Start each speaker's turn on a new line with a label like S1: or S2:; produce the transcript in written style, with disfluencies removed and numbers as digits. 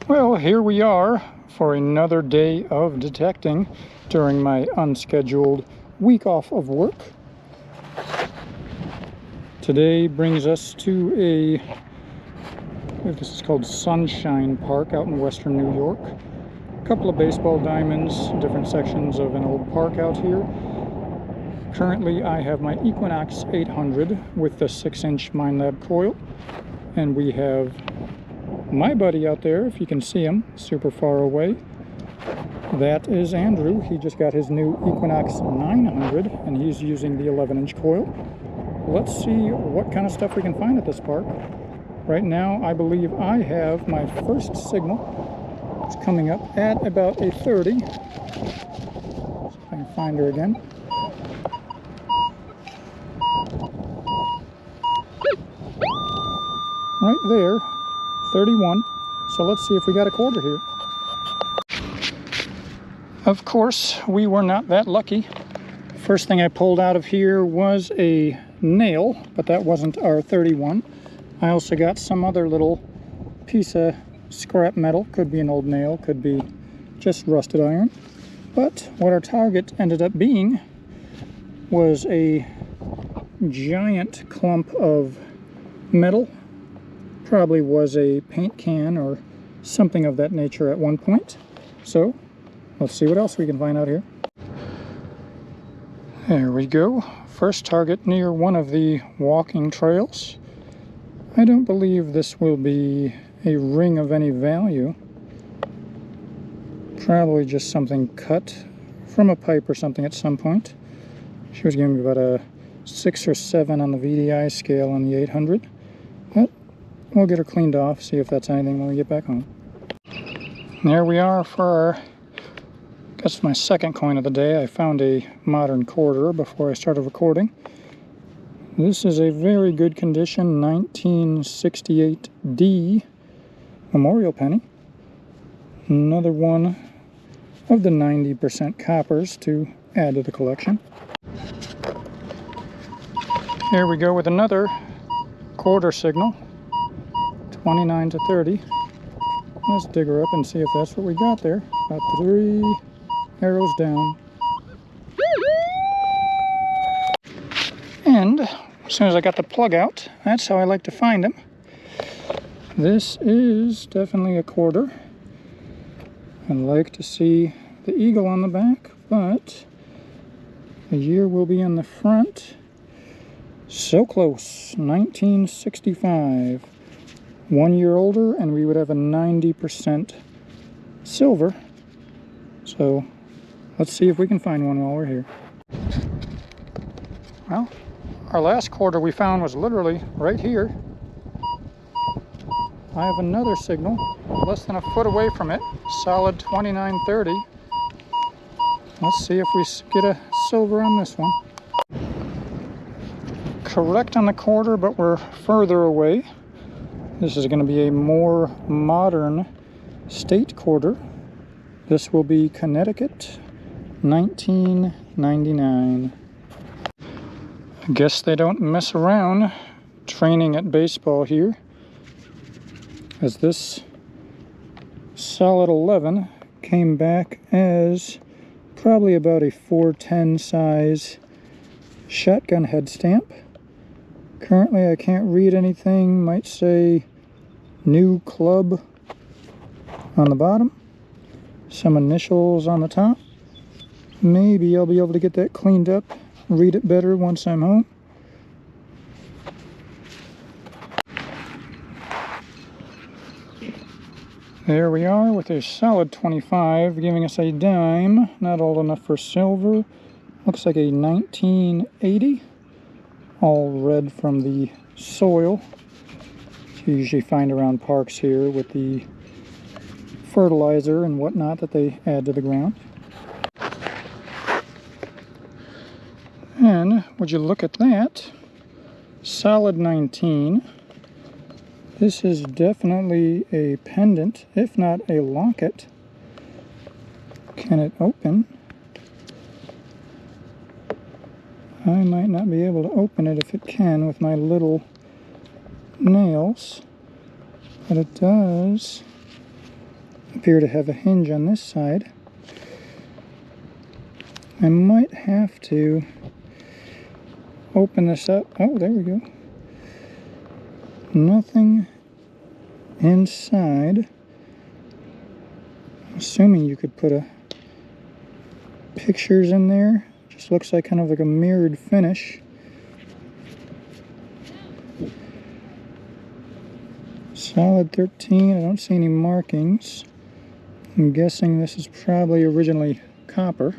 S1: Well, here we are for another day of detecting during my unscheduled week off of work. Today brings us to I believe this is called Sunshine Park out in western New York. A couple of baseball diamonds, different sections of an old park out here. Currently I have my Equinox 800 with the 6-inch Minelab coil, and we have my buddy out there, if you can see him, super far away. That is Andrew. He just got his new Equinox 900 and he's using the 11-inch coil. Let's see what kind of stuff we can find at this park. Right now I believe I have my first signal. It's coming up at about a 30. See if I can find her again. Right there, 31. So let's see if we got a quarter here. Of course, we were not that lucky. First thing I pulled out of here was a nail, but that wasn't our 31. I also got some other little piece of scrap metal. Could be an old nail, could be just rusted iron. But what our target ended up being was a giant clump of metal. Probably was a paint can or something of that nature at one point. So let's see what else we can find out here. There we go. First target near one of the walking trails. I don't believe this will be a ring of any value. Probably just something cut from a pipe or something at some point. She was giving me about a 6 or 7 on the VDI scale on the 800. But we'll get her cleaned off, see if that's anything when we get back home. There we are for our, I guess my second coin of the day. I found a modern quarter before I started recording. This is a very good condition 1968D memorial penny. Another one of the 90% coppers to add to the collection. Here we go with another quarter signal. 29 to 30. Let's dig her up and see if that's what we got there. About 3 arrows down. And as soon as I got the plug out, that's how I like to find them. This is definitely a quarter. I'd like to see the eagle on the back, but the year will be on the front. So close, 1965. 1 year older, and we would have a 90% silver. So let's see if we can find one while we're here. Well, our last quarter we found was literally right here. I have another signal less than a foot away from it, solid 2930. Let's see if we get a silver on this one. Correct on the quarter, but we're further away. This is going to be a more modern state quarter. This will be Connecticut, 1999. I guess they don't mess around training at baseball here, as this solid 11 came back as probably about a 410 size shotgun head stamp. Currently I can't read anything. Might say new club on the bottom, some initials on the top. Maybe I'll be able to get that cleaned up, read it better once I'm home. There we are with a solid 25, giving us a dime. Not old enough for silver. Looks like a 1980. All red from the soil. You usually find around parks here with the fertilizer and whatnot that they add to the ground. And would you look at that? Solid 19. This is definitely a pendant, if not a locket. Can it open? I might not be able to open it if it can with my little nails, but it does appear to have a hinge on this side. I might have to open this up. Oh, there we go. Nothing inside. Assuming you could put pictures in there. Just looks like kind of like a mirrored finish. Solid 13. I don't see any markings. I'm guessing this is probably originally copper.